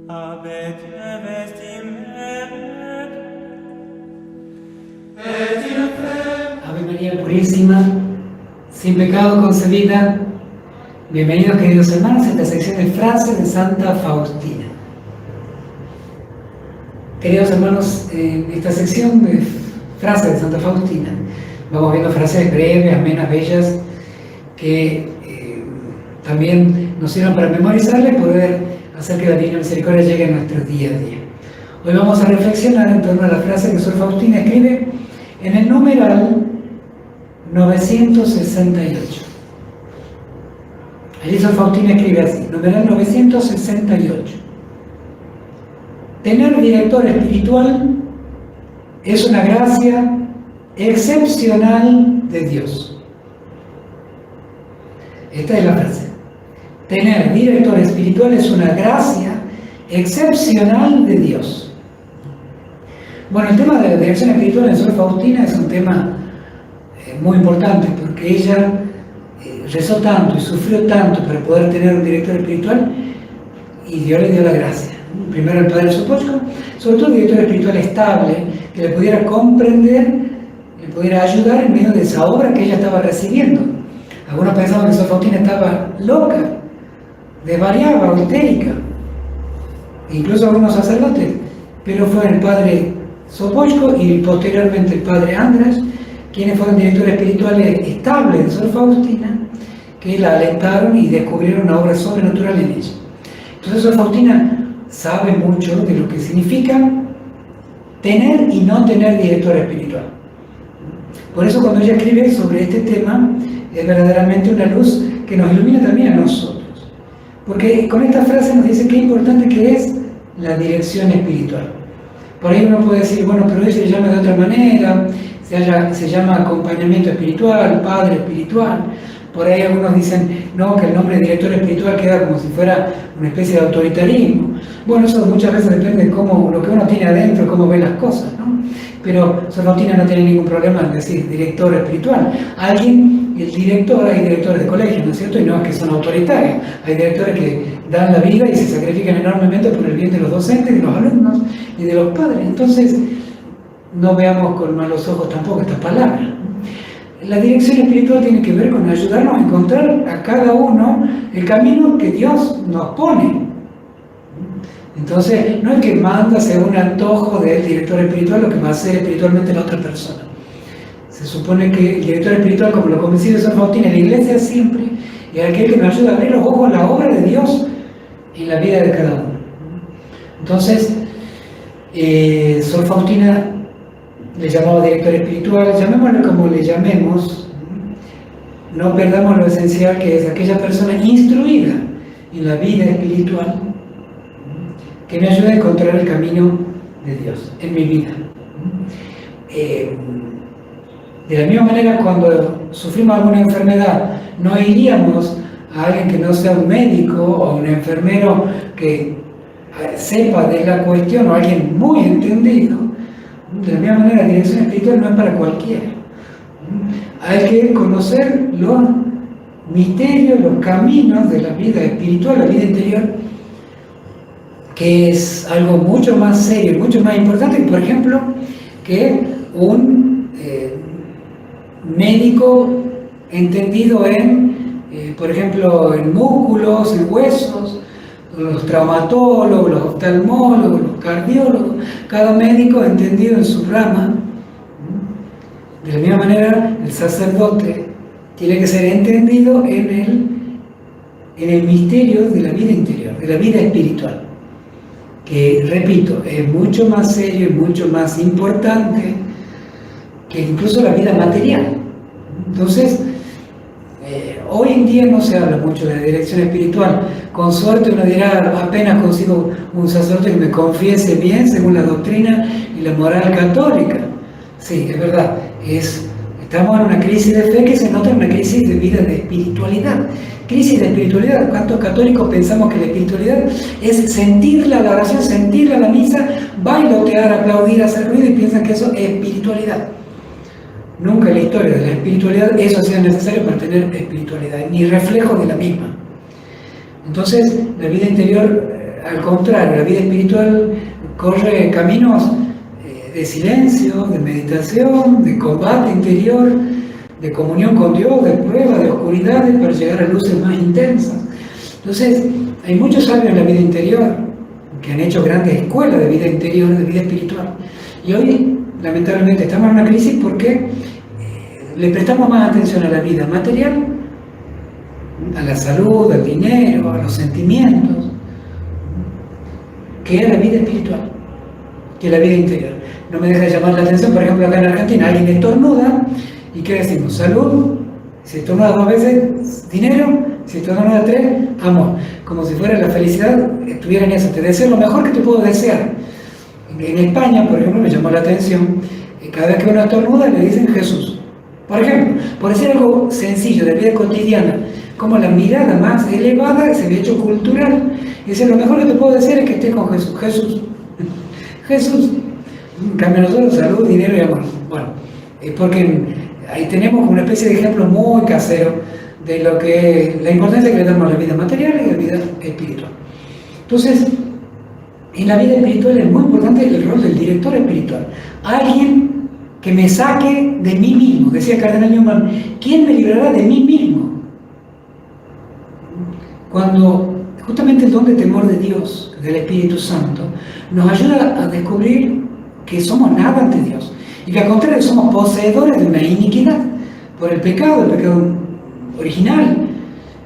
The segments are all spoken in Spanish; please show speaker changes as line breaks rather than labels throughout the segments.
Ave María Purísima, sin pecado concebida. Bienvenidos, queridos hermanos, a esta sección de frases de Santa Faustina. Queridos hermanos, en esta sección de frases de Santa Faustina vamos viendo frases breves, amenas, bellas, que también nos sirvan para memorizarla y poder hacer que la Divina Misericordia llegue a nuestro día a día. Hoy vamos a reflexionar en torno a la frase que Sor Faustina escribe en el numeral 968. Allí Sor Faustina escribe así, numeral 968. Tener director espiritual es una gracia excepcional de Dios. Esta es la frase. Tener director espiritual es una gracia excepcional de Dios. Bueno, el tema de la dirección espiritual en Sor Faustina es un tema muy importante, porque ella rezó tanto y sufrió tanto para poder tener un director espiritual, y Dios le dio la gracia. Primero el Padre Sopocko, sobre todo un director espiritual estable, que le pudiera comprender, le pudiera ayudar en medio de esa obra que ella estaba recibiendo. Algunos pensaban que Sor Faustina estaba loca, desvariaba o histérica, incluso algunos sacerdotes, pero fue el Padre Sopocko y posteriormente el Padre András, quienes fueron directores espirituales estables de Sor Faustina, que la alentaron y descubrieron una obra sobrenatural en ella. Entonces Sor Faustina sabe mucho de lo que significa tener y no tener director espiritual. Por eso cuando ella escribe sobre este tema, es verdaderamente una luz que nos ilumina también a nosotros. Porque con esta frase nos dice qué importante que es la dirección espiritual. Por ahí uno puede decir, bueno, pero ella se llama de otra manera, se llama acompañamiento espiritual, padre espiritual. Por ahí algunos dicen, no, que el nombre de director espiritual queda como si fuera una especie de autoritarismo. Bueno, eso muchas veces depende de cómo, lo que uno tiene adentro, cómo ve las cosas, ¿no? Pero Sor Faustina no tiene ningún problema en decir director espiritual. El director, hay directores de colegio, ¿no es cierto? Y no es que son autoritarios. Hay directores que dan la vida y se sacrifican enormemente por el bien de los docentes, de los alumnos y de los padres. Entonces, no veamos con malos ojos tampoco esta palabra. La dirección espiritual tiene que ver con ayudarnos a encontrar a cada uno el camino que Dios nos pone. Entonces, no es que manda según antojo del director espiritual lo que va a hacer espiritualmente la otra persona. Se supone que el director espiritual, como lo convencido de Sor Faustina, en la iglesia siempre, es aquel que nos ayuda a abrir los ojos a la obra de Dios en la vida de cada uno. Entonces, Sor Faustina le llamaba director espiritual, llamémosle como le llamemos, no perdamos lo esencial, que es aquella persona instruida en la vida espiritual que me ayude a encontrar el camino de Dios en mi vida. De la misma manera, cuando sufrimos alguna enfermedad, no iríamos a alguien que no sea un médico o un enfermero que sepa de la cuestión, o alguien muy entendido. De la misma manera, la dirección espiritual no es para cualquiera. Hay que conocer los misterios, los caminos de la vida espiritual, la vida interior, que es algo mucho más serio y mucho más importante, por ejemplo, que un médico entendido en, por ejemplo, en músculos, en huesos, los traumatólogos, los oftalmólogos, los cardiólogos, cada médico entendido en su rama. De la misma manera, el sacerdote tiene que ser entendido en el misterio de la vida interior, de la vida espiritual, que, repito, es mucho más serio y mucho más importante que incluso la vida material. Entonces, hoy en día no se habla mucho de la dirección espiritual. Con suerte uno dirá, apenas consigo un sacerdote que me confiese bien según la doctrina y la moral católica. Sí, es verdad, estamos en una crisis de fe que se nota en una crisis de vida de espiritualidad. Crisis de espiritualidad. ¿Cuántos católicos pensamos que la espiritualidad es sentirla a la oración, sentirla a la misa, bailotear, aplaudir, hacer ruido, y piensan que eso es espiritualidad? Nunca en la historia de la espiritualidad eso ha sido necesario para tener espiritualidad, ni reflejo de la misma. Entonces, la vida interior al contrario, la vida espiritual corre caminos de silencio, de meditación, de combate interior, de comunión con Dios, de prueba, de oscuridades para llegar a luces más intensas. Entonces, hay muchos sabios en la vida interior que han hecho grandes escuelas de vida interior, de vida espiritual. Y hoy, lamentablemente, estamos en una crisis porque le prestamos más atención a la vida material, a la salud, al dinero, a los sentimientos, que a la vida espiritual, que a la vida interior. No me deja de llamar la atención, por ejemplo, acá en Argentina alguien estornuda, ¿y qué decimos? Salud. Si estornuda 2 veces, dinero. Si estornuda 3, amor. Como si fuera la felicidad, estuviera en eso. Te deseo lo mejor que te puedo desear. En España, por ejemplo, me llamó la atención, cada vez que uno estornuda le dicen Jesús. Por ejemplo, por decir algo sencillo de la vida cotidiana, como la mirada más elevada se había hecho cultural. Y dice, lo mejor que te puedo decir es que estés con Jesús. Jesús. Jesús. En cambio nosotros, salud, dinero y amor. Bueno, es porque ahí tenemos una especie de ejemplo muy casero de lo que la importancia que le damos a la vida material y a la vida espiritual. Entonces, en la vida espiritual es muy importante el rol del director espiritual. Alguien que me saque de mí mismo. Decía el cardenal Newman, ¿quién me librará de mí mismo? Cuando justamente el don de temor de Dios, del Espíritu Santo, nos ayuda a descubrir que somos nada ante Dios y que al contrario somos poseedores de una iniquidad por el pecado original.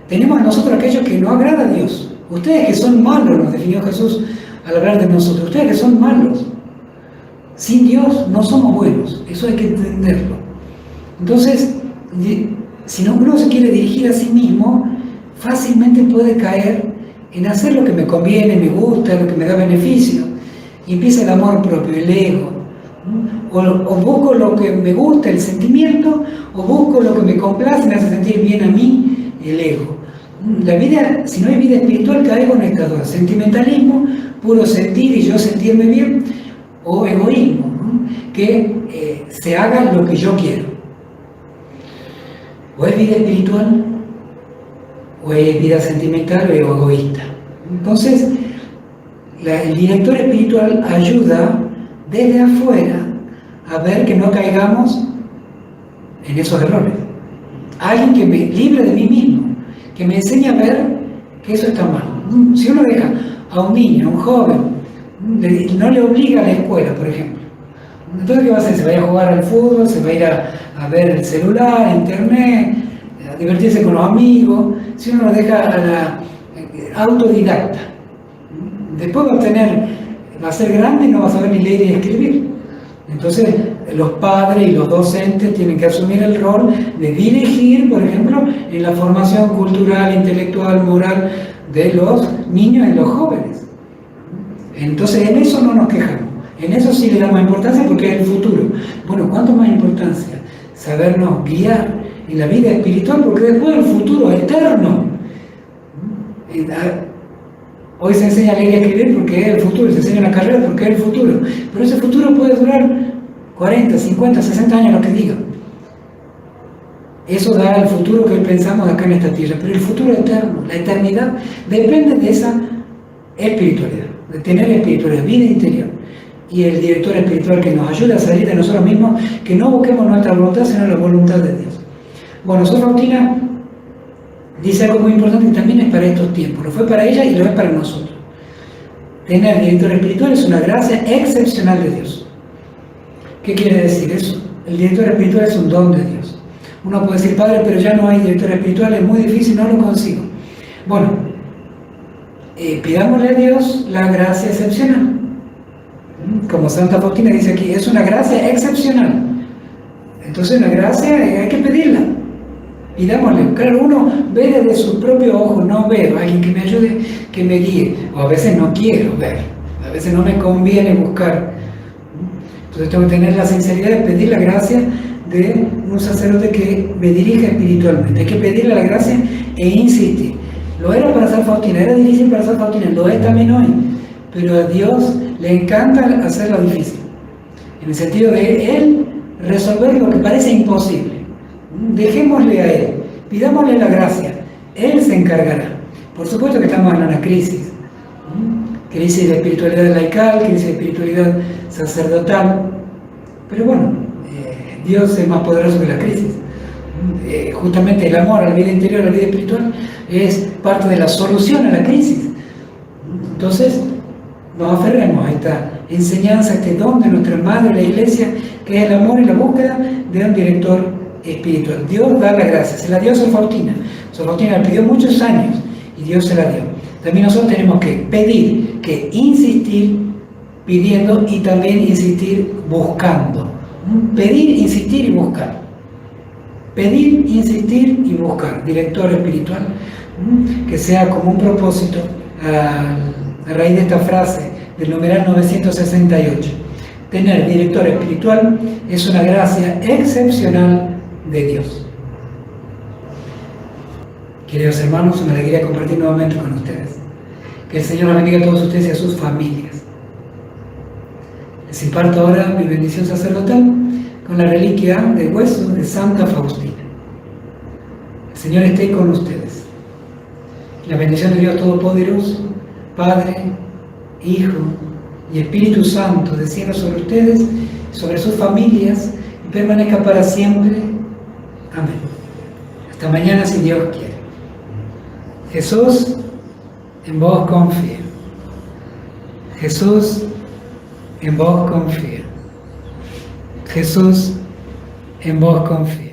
Tenemos en nosotros aquello que no agrada a Dios. Ustedes que son malos, nos definió Jesús al hablar de nosotros, ustedes que son malos, sin Dios no somos buenos, eso hay que entenderlo. Entonces, si uno se quiere dirigir a sí mismo, fácilmente puede caer en hacer lo que me conviene, me gusta, lo que me da beneficio, y empieza el amor propio, el ego. O busco lo que me gusta, el sentimiento, o busco lo que me complace, me hace sentir bien a mí, el ego. La vida, si no hay vida espiritual, caigo en estas dos: sentimentalismo, puro sentir y yo sentirme bien, o egoísmo, ¿no? Que se haga lo que yo quiero. O es vida espiritual, o es vida sentimental o egoísta. Entonces, el director espiritual ayuda desde afuera a ver que no caigamos en esos errores. Alguien que me libre de mí mismo, que me enseñe a ver que eso está mal. Si uno deja a un niño, a un joven, no le obliga a la escuela, por ejemplo, entonces ¿qué va a hacer? Se va a ir a jugar al fútbol, se va a ir a ver el celular, internet, a divertirse con los amigos. Si uno lo deja a la autodidacta, después va a ser grande y no va a saber ni leer ni escribir. Entonces los padres y los docentes tienen que asumir el rol de dirigir, por ejemplo, en la formación cultural, intelectual, moral de los niños y los jóvenes. Entonces en eso no nos quejamos, en eso sí le damos importancia porque es el futuro. Bueno, ¿cuánto más importancia? Sabernos guiar en la vida espiritual, porque después el futuro es eterno. Hoy se enseña a leer y a escribir porque es el futuro, se enseña la carrera porque es el futuro, pero ese futuro puede durar 40, 50, 60 años, lo que diga. Eso da el futuro que hoy pensamos acá en esta tierra, pero el futuro eterno, la eternidad, depende de esa espiritualidad, de tener espiritualidad, vida interior. Y el director espiritual que nos ayuda a salir de nosotros mismos, que no busquemos nuestra voluntad, sino la voluntad de Dios. Bueno, Sor Faustina dice algo muy importante y también es para estos tiempos. Lo fue para ella y lo es para nosotros. Tener director espiritual es una gracia excepcional de Dios. ¿Qué quiere decir eso? El director espiritual es un don de Dios. Uno puede decir, padre, pero ya no hay director espiritual, es muy difícil, no lo consigo. Bueno, pidámosle a Dios la gracia excepcional. Como Santa Faustina dice aquí, es una gracia excepcional. Entonces la gracia hay que pedirla. Pidámosle. Claro, uno ve desde sus propios ojos, no veo a alguien que me ayude, que me guíe. O a veces no quiero ver, a veces no me conviene buscar. Entonces tengo que tener la sinceridad de pedir la gracia de un sacerdote que me dirija espiritualmente. Hay que pedirle la gracia e insistir. Lo era para Santa Faustina, era difícil para Santa Faustina, lo es también hoy. Pero a Dios le encanta hacerlo difícil. En el sentido de Él resolver lo que parece imposible. Dejémosle a Él, pidámosle la gracia, Él se encargará. Por supuesto que estamos en una crisis, crisis de espiritualidad laical, crisis de espiritualidad sacerdotal, pero bueno, Dios es más poderoso que la crisis. Justamente el amor a la vida interior, a la vida espiritual, es parte de la solución a la crisis. Entonces, nos aferremos a esta enseñanza, a este don de nuestra Madre, la Iglesia, que es el amor y la búsqueda de un director espiritual. Dios da la gracia, se la dio a Sor Faustina. Sor Faustina la pidió muchos años y Dios se la dio. También nosotros tenemos que pedir, que insistir pidiendo y también insistir buscando. Pedir, insistir y buscar. Pedir, insistir y buscar. Director espiritual, que sea como un propósito a raíz de esta frase del numeral 968. Tener director espiritual es una gracia excepcional de Dios. Queridos hermanos, una alegría compartir nuevamente con ustedes. Que el Señor bendiga a todos ustedes y a sus familias. Les imparto ahora mi bendición sacerdotal con la reliquia del hueso de Santa Faustina. El Señor esté con ustedes. La bendición de Dios Todopoderoso, Padre, Hijo y Espíritu Santo, descienda sobre ustedes, sobre sus familias y permanezca para siempre. Amén. Hasta mañana si Dios quiere. Jesús, en vos confío. Jesús, en vos confío. Jesús, en vos confío.